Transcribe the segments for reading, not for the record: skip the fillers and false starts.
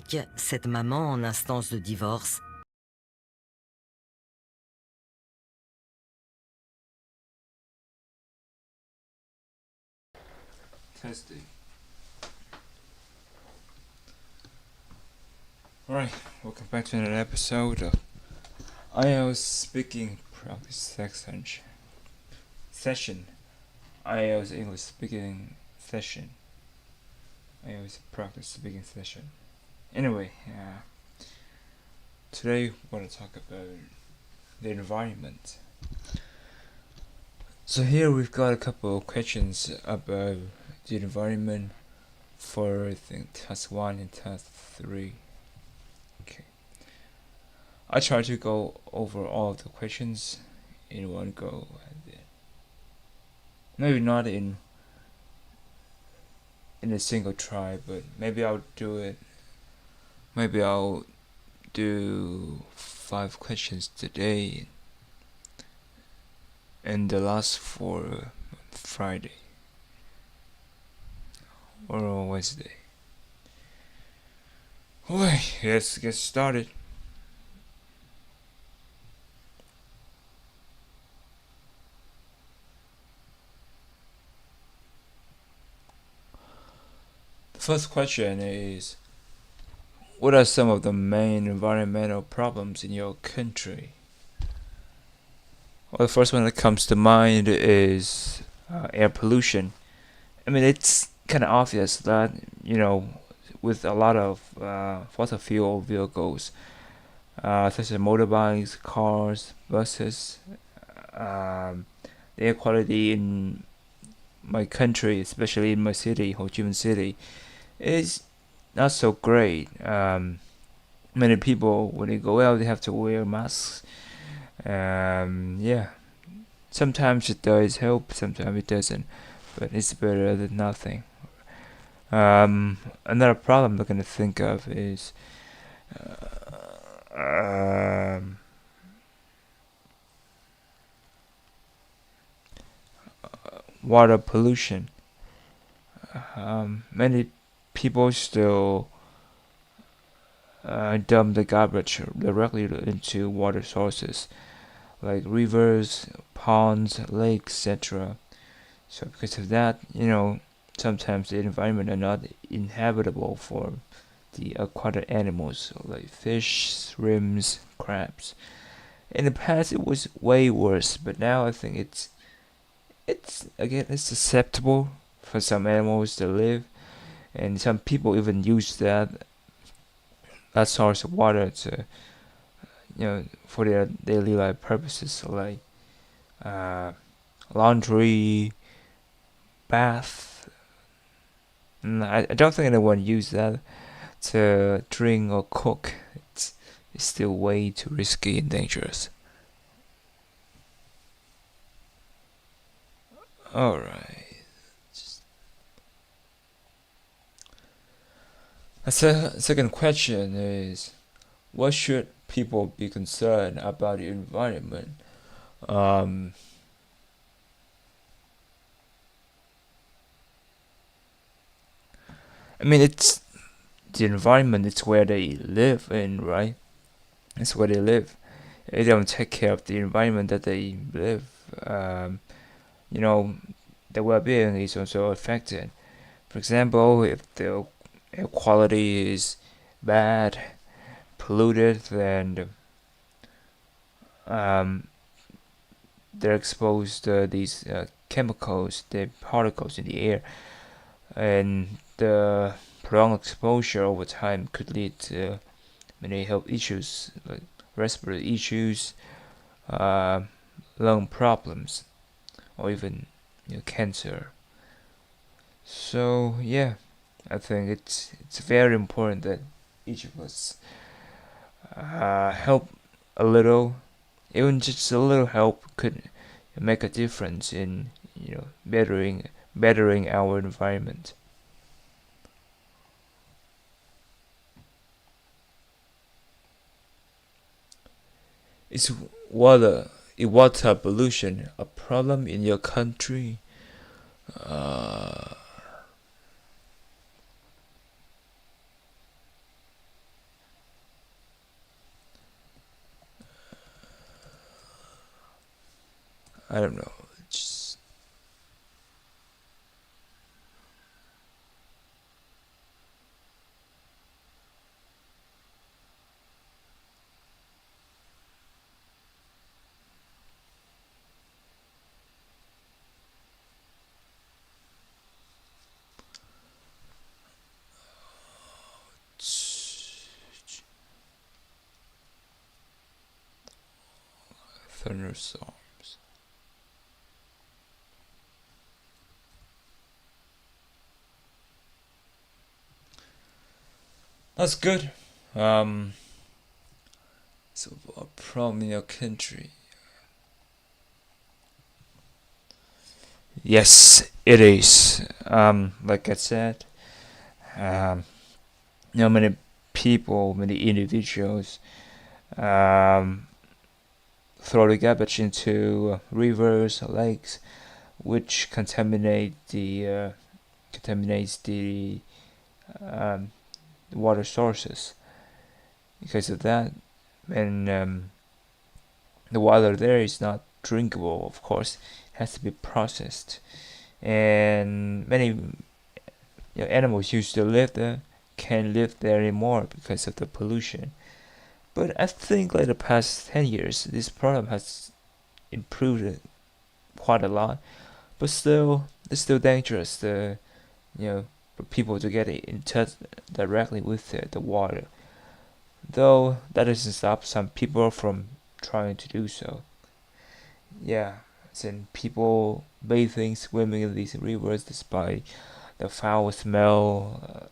explique cette maman en instance de divorce. Testing. Alright, welcome back to another episode of IELTS Speaking Practice Session. IELTS English Speaking Session. IELTS Practice Speaking Session. Anyway, today we're going to talk about the environment. So here we've got a couple of questions about the environment for I think task 1 and task 3. Okay. I try to go over all of the questions in one go, and maybe not in a single try, but maybe I'll do it. Maybe I'll do 5 questions today, and the last 4 Friday or Wednesday. Alright, let's get started. The first question is, what are some of the main environmental problems in your country? Well, the first one that comes to mind is air pollution. I mean, it's kind of obvious that, with a lot of fossil fuel vehicles, such as motorbikes, cars, buses, the air quality in my country, especially in my city, Ho Chi Minh City, is not so great. Many people, when they go out, they have to wear masks. Sometimes it does help, sometimes it doesn't, but it's better than nothing. Another problem I'm gonna think of is water pollution. Many people still dump the garbage directly into water sources like rivers, ponds, lakes, etc. So because of that, sometimes the environment are not inhabitable for the aquatic animals like fish, shrimps, crabs. In the past, it was way worse, but now I think it's acceptable for some animals to live, and some people even use that source of water to for their daily life purposes, like laundry, bath. I don't think anyone use that to drink or cook. It's still way too risky and dangerous. Alright. The second question is, what should people be concerned about the environment? I mean, it's the environment. It's where they live in, right? It's where they live. They don't take care of the environment that they live. The well-being is also affected. For example, if the air quality is bad, polluted, then they're exposed to these chemicals, the particles in the air, and the prolonged exposure over time could lead to many health issues like respiratory issues, lung problems, or even cancer. So yeah, I think it's very important that each of us help a little. Even just a little help could make a difference in bettering our environment. Is water pollution a problem in your country? I don't know. Just thunderstorms. That's good. So a problem in your country. Yes, it is. Like I said, um, many people, many individuals, um, throw the garbage into rivers, lakes, which contaminates um, water sources. Because of that, and the water there is not drinkable. Of course, it has to be processed, and many animals used to live there can't live there anymore because of the pollution. But I think like the past 10 years, this problem has improved quite a lot. But still, it's still dangerous for people to get in touch directly with the water. Though that doesn't stop some people from trying to do so. Yeah, and people bathing, swimming in these rivers despite the foul smell,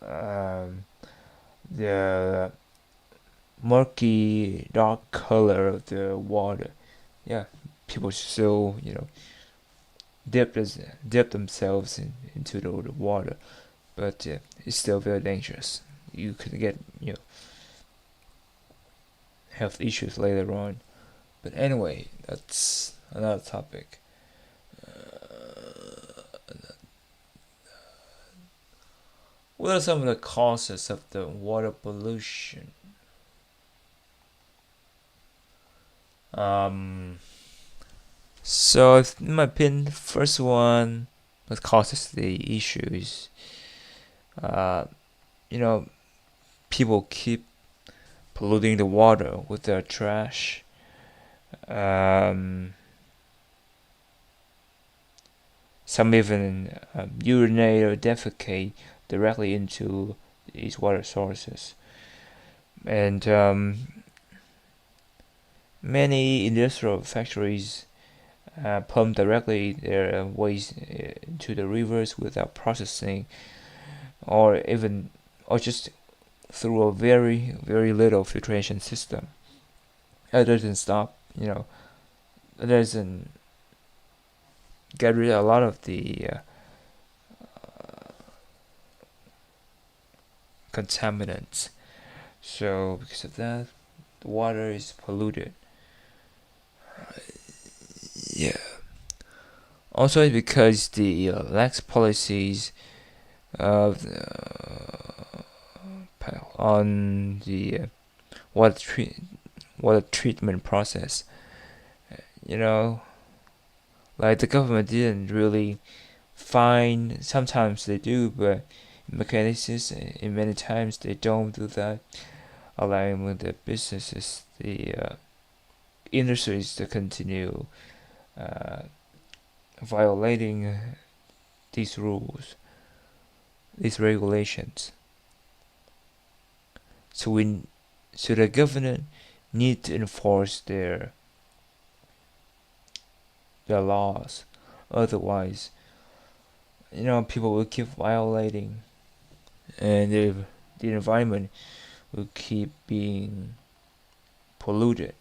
the murky, dark color of the water. Yeah, people still, dip themselves into the water, but it's still very dangerous. You could get, health issues later on. But anyway, that's another topic. What are some of the causes of the water pollution? Um, so, in my opinion, the first one that causes the issue is, uh, you know, people keep polluting the water with their trash. Um, some even urinate or defecate directly into these water sources. And many industrial factories pump directly their waste into the rivers without processing, or even or just through a very very little filtration system. It doesn't stop, it doesn't get rid of a lot of the contaminants. So because of that, the water is polluted. Yeah. Also, it's because the lax policies of on the water treatment process. You know, like the government didn't really find. Sometimes they do, but mechanisms in many times they don't do that, allowing the businesses, the industries to continue uh, violating these rules, these regulations. So so the government need to enforce their laws. Otherwise, people will keep violating, and the environment will keep being polluted.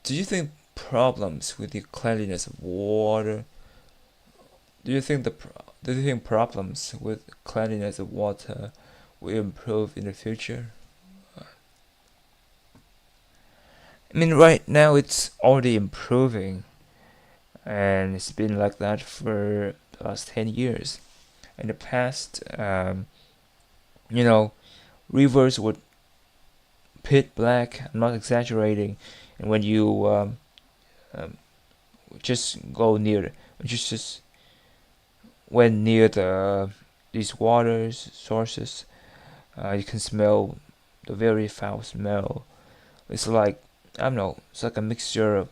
Do you think problems with the cleanliness of water? Do you think problems with cleanliness of water will improve in the future? I mean, right now it's already improving, and it's been like that for the last 10 years. In the past, you know, rivers would pitch black. I'm not exaggerating. And when you um, just go near, just when near these water sources, you can smell the very foul smell. It's like, I don't know. It's like a mixture of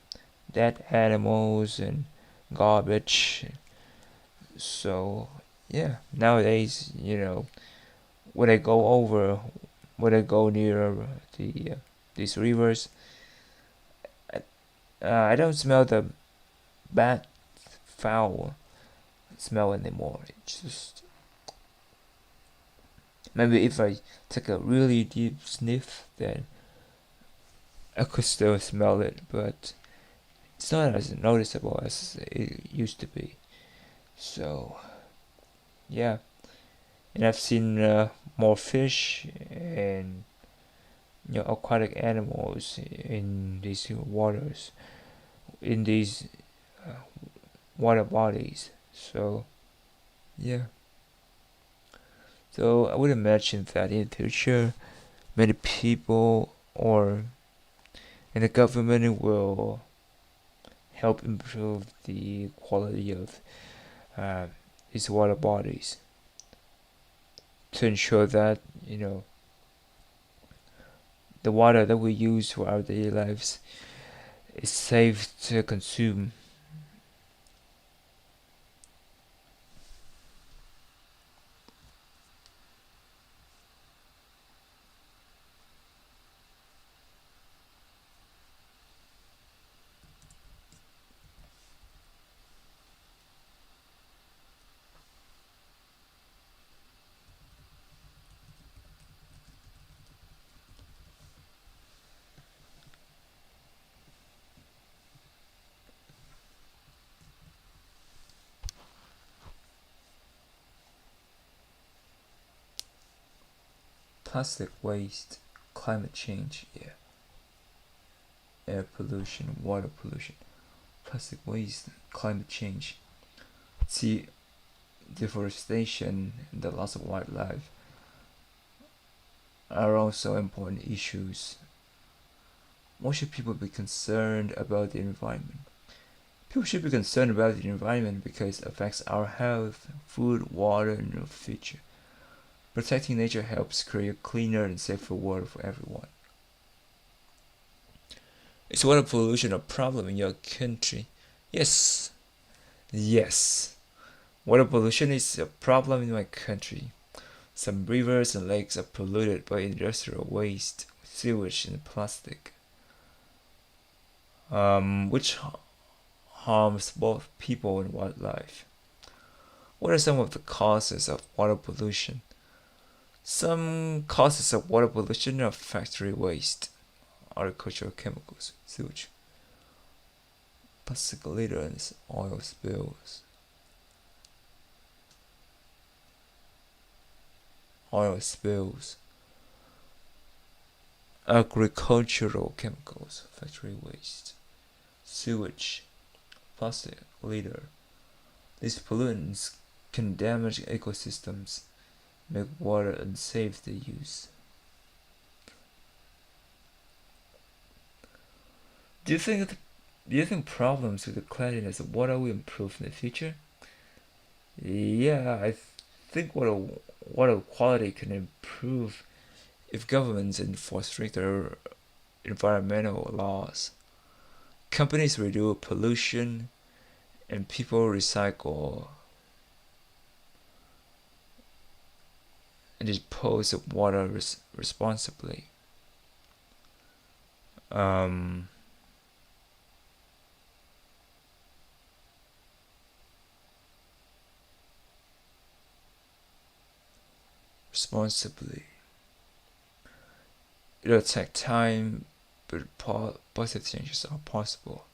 dead animals and garbage. So yeah, nowadays, when I go over, when I go near these rivers, I don't smell the bad, foul smell anymore. It's just maybe if I take a really deep sniff, then I could still smell it, but it's not as noticeable as it used to be. So yeah, and I've seen more fish and aquatic animals in these waters, in these uh, water bodies. So yeah, so I would imagine that in the future, many people or and the government will help improve the quality of uh, these water bodies to ensure that the water that we use for our daily lives is safe to consume. Plastic waste, climate change, yeah, air pollution, water pollution, plastic waste, climate change. See, deforestation and the loss of wildlife are also important issues. Why should people be concerned about the environment? People should be concerned about the environment because it affects our health, food, water, and our future. Protecting nature helps create cleaner and safer water for everyone. Is water pollution a problem in your country? Yes. Yes. Water pollution is a problem in my country. Some rivers and lakes are polluted by industrial waste, sewage, and plastic, which harms both people and wildlife. What are some of the causes of water pollution? Some causes of water pollution are factory waste, agricultural chemicals, sewage, plastic litter, and oil spills. Oil spills, agricultural chemicals, factory waste, sewage, plastic litter. These pollutants can damage ecosystems, make water unsafe to use. Do you think problems with the cleanliness of water will improve in the future? Yeah, I think water quality can improve if governments enforce stricter environmental laws. Companies reduce pollution and people recycle and dispose of water responsibly. Um, responsibly. It'll take time, but positive changes are possible.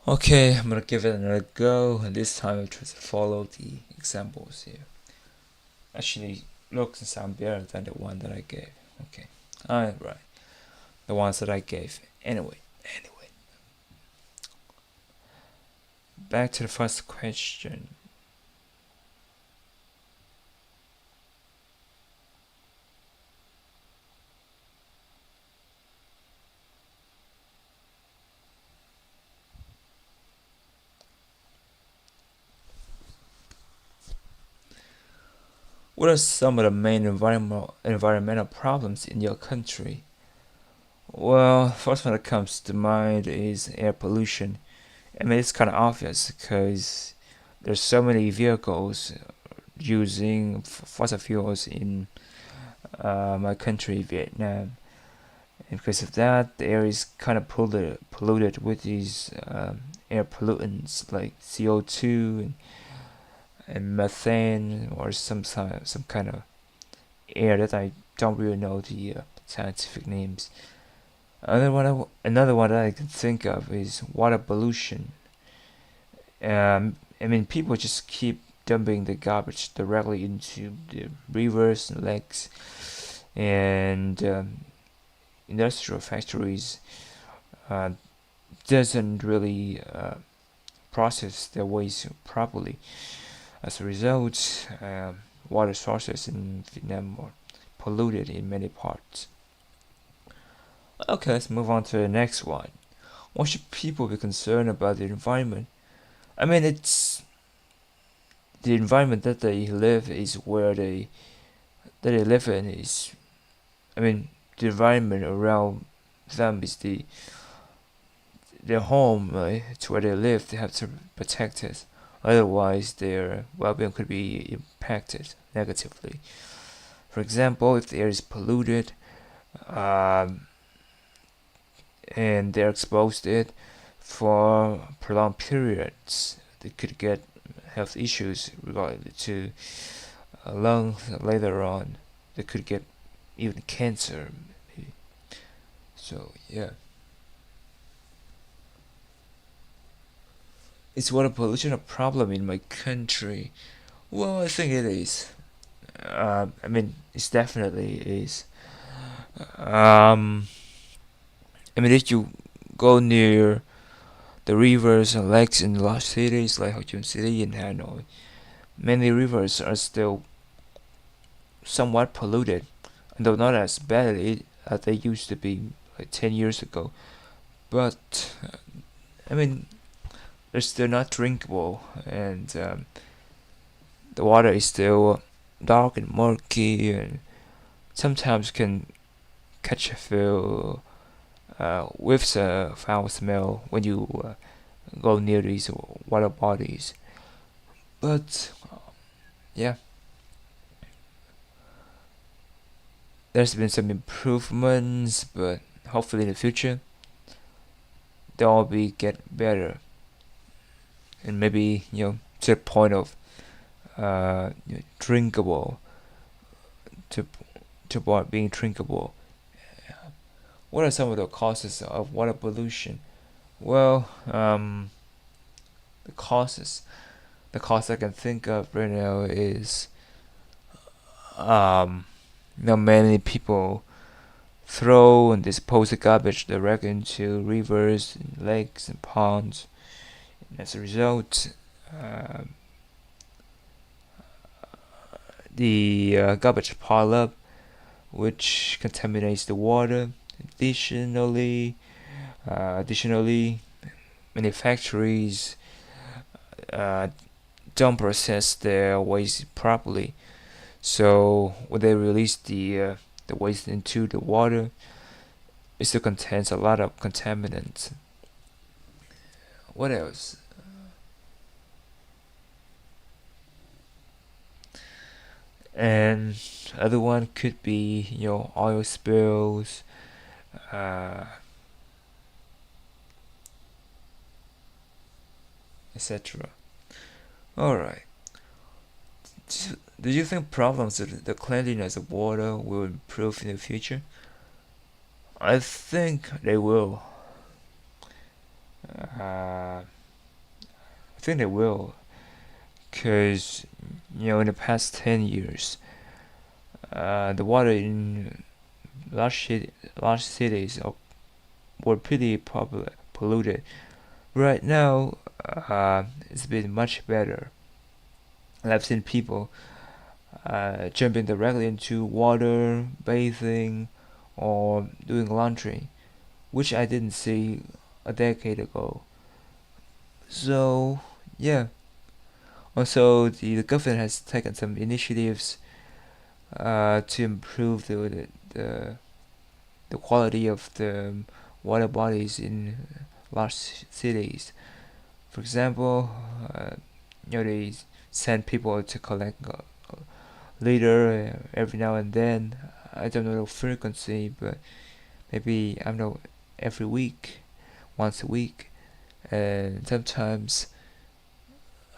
Okay, I'm gonna give it another go, and this time I'll try to follow the examples here. Actually, looks and sound better than the one that I gave. Okay, alright, the ones that I gave. Anyway, Anyway, back to the first question. What are some of the main environmental problems in your country? Well, first one that comes to mind is air pollution. I mean, it's kind of obvious because there's so many vehicles using fossil fuels in my country, Vietnam. And because of that, the air is kind of polluted with these air pollutants like CO2 and methane or some kind of air that I don't really know the scientific names. Another one that I can think of is water pollution. I mean, people just keep dumping the garbage directly into the rivers and lakes, and industrial factories uh, doesn't really process their waste properly. As a result, water sources in Vietnam are polluted in many parts. Okay, let's move on to the next one. Why should people be concerned about the environment? I mean, it's the environment that they live is where they live in is. I mean, the environment around them is their home, right? It's where they live. They have to protect it. Otherwise, their well-being could be impacted negatively. For example, if the air is polluted, um, and they're exposed to it for prolonged periods, they could get health issues related to lungs later on. They could get even cancer, maybe. So yeah, is water pollution a problem in my country? Well, I think it is. I mean, it definitely is. Um, I mean, if you go near the rivers and lakes in large cities like Ho Chi Minh City and Hanoi, many rivers are still somewhat polluted, though not as badly as they used to be like 10 years ago. But, I mean, they're still not drinkable, and the water is still dark and murky, and sometimes can catch a feel with a foul smell when you go near these water bodies. But yeah, there's been some improvements, but hopefully in the future they'll be get better, and maybe to the point of drinkable, to being drinkable. What are some of the causes of water pollution? Well, the causes, the cause I can think of right now is um, many people throw and dispose the garbage directly into rivers, and lakes, and ponds. And as a result, uh, the garbage pile up, which contaminates the water. Additionally, many factories uh, don't process their waste properly. So when they release the waste into the water, it still contains a lot of contaminants. What else? And other one could be oil spills, uh, etc. All right. Do you think problems with the cleanliness of water will improve in the future? I think they will. I think they will, because in the past 10 years, the water in large cities are were pretty polluted. Right now, it's been much better. I've seen people jumping directly into water, bathing, or doing laundry, which I didn't see a decade ago. So, yeah. Also, the government has taken some initiatives to improve the quality of the water bodies in large cities. For example, they send people to collect litter every now and then. I don't know the frequency, but maybe I don't know, every week, once a week, and sometimes,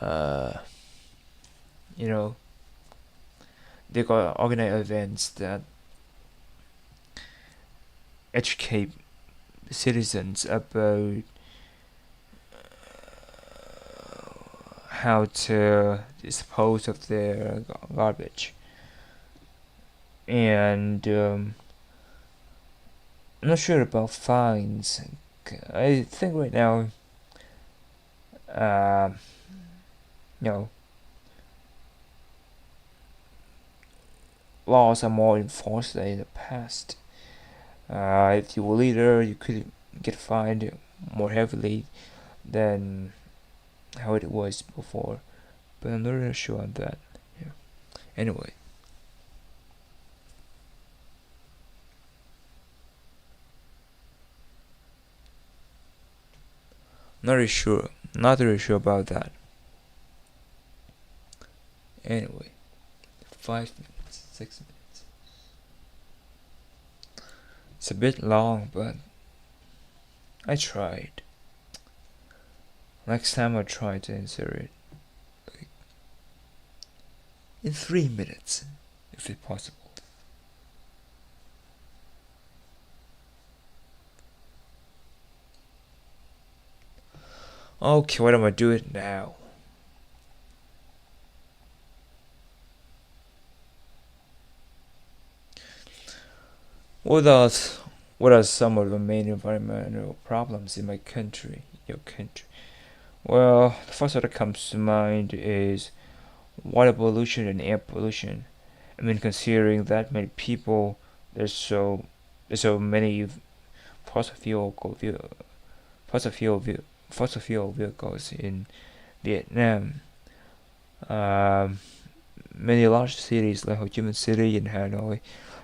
uh, you know, they got organize events that educate citizens about how to dispose of their garbage. And I'm not sure about fines. I think right now, uh, you know, laws are more enforced than in the past. If you were leader, you could get fined more heavily than how it was before. But I'm not really sure on that. Yeah. Anyway. Not really sure. Not really sure about that. Anyway, 5 minutes, 6 minutes. It's a bit long, but I tried. Next time I'll try to answer it like in 3 minutes, if it's possible. Okay, what am I doing now? What are what are some of the main environmental problems in my country, your country? Well, the first one that comes to mind is water pollution and air pollution. I mean, considering that many people, there's so many fossil fuel fossil fuel fossil fuel vehicles in Vietnam. Um, Many large cities like Ho Chi Minh City and Hanoi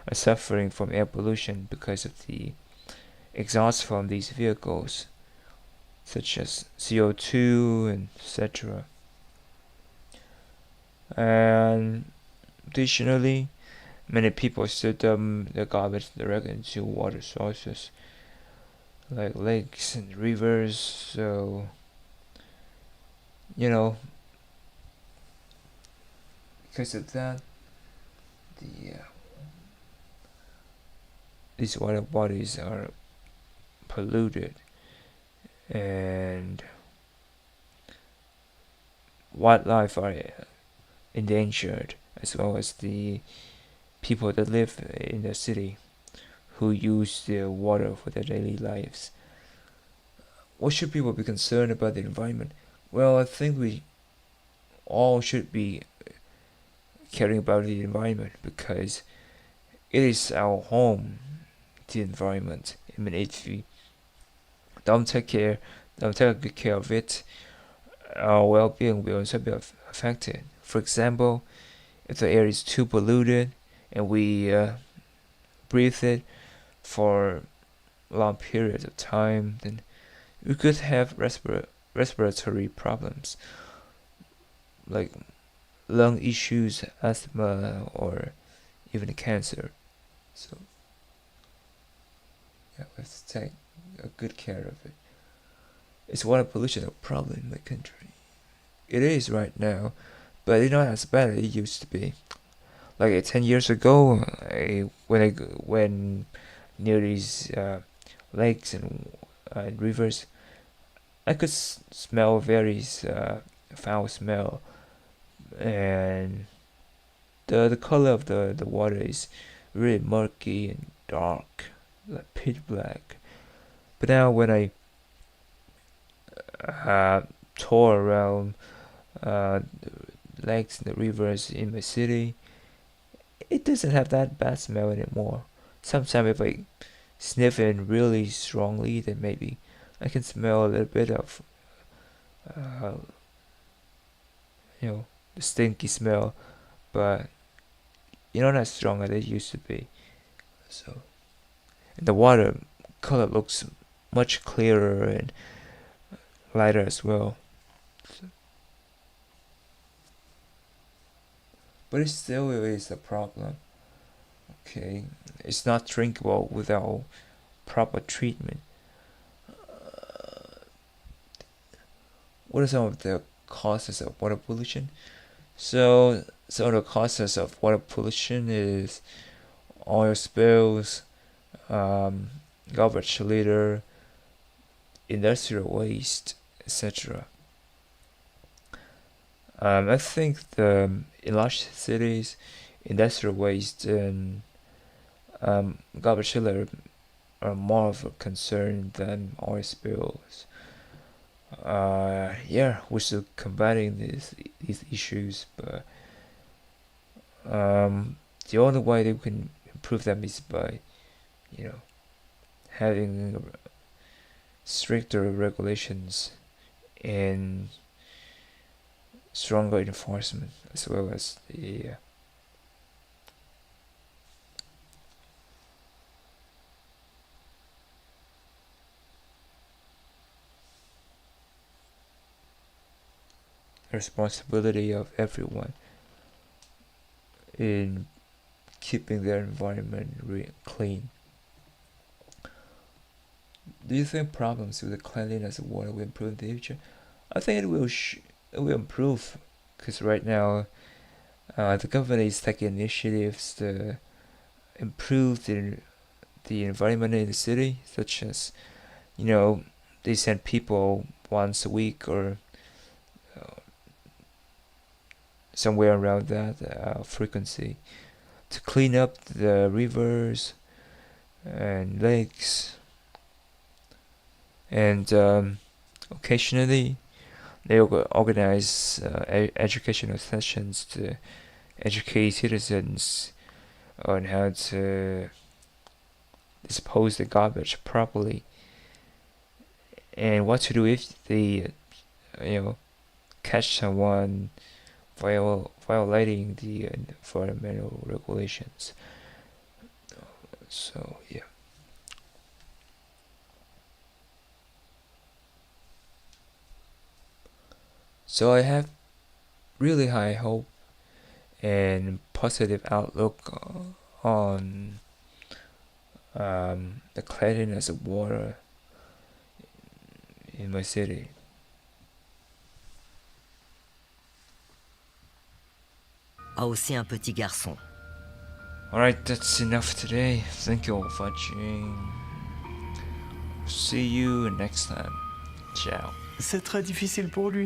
are suffering from air pollution because of the exhaust from these vehicles, such as CO2 and etc. And additionally, many people still dump their garbage directly into water sources like lakes and rivers. So, you know, because of that, the these water bodies are polluted, and wildlife are endangered, as well as the people that live in the city who use the water for their daily lives. What should people be concerned about the environment? Well, I think we all should be caring about the environment because it is our home, the environment. I mean, if we don't take care, don't take good care of it, our well-being will also be affected. For example, if the air is too polluted and we breathe it for long periods of time, then we could have respiratory problems like lung issues, asthma, or even cancer. So, yeah, we have to take a good care of it. Is water pollution a problem in my country? It is right now, but it's not as bad as it used to be. Like 10 years ago, when near these lakes and rivers, I could smell very foul smell, and the color of the water is really murky and dark, like pitch black. But now when I tour around lakes and the rivers in my city, it doesn't have that bad smell anymore. Sometimes if I sniff it really strongly, then maybe I can smell a little bit of, uh, the stinky smell, but not as strong as it used to be. So, and the water color looks much clearer and lighter as well. So, but it still is a problem. Okay, it's not drinkable without proper treatment. What are some of the causes of water pollution? So some of the causes of water pollution is oil spills, garbage litter, industrial waste, etc. I think in large cities, industrial waste and garbage litter are more of a concern than oil spills. We're still combating these issues, but the only way that we can improve them is by, having stricter regulations and stronger enforcement, as well as the responsibility of everyone in keeping their environment clean. Do you think problems with the cleanliness of water will improve in the future? I think it will improve, because right now the government is taking initiatives to improve the environment in the city, such as they send people once a week or somewhere around that frequency to clean up the rivers and lakes, and occasionally they organize educational sessions to educate citizens on how to dispose the garbage properly and what to do if they catch someone violating the environmental regulations. So yeah. So I have really high hope and positive outlook on the cleanliness of water in my city. A aussi un petit garçon. Alright, that's enough today. Thank you all for watching. See you next time. Ciao. C'est très difficile pour lui.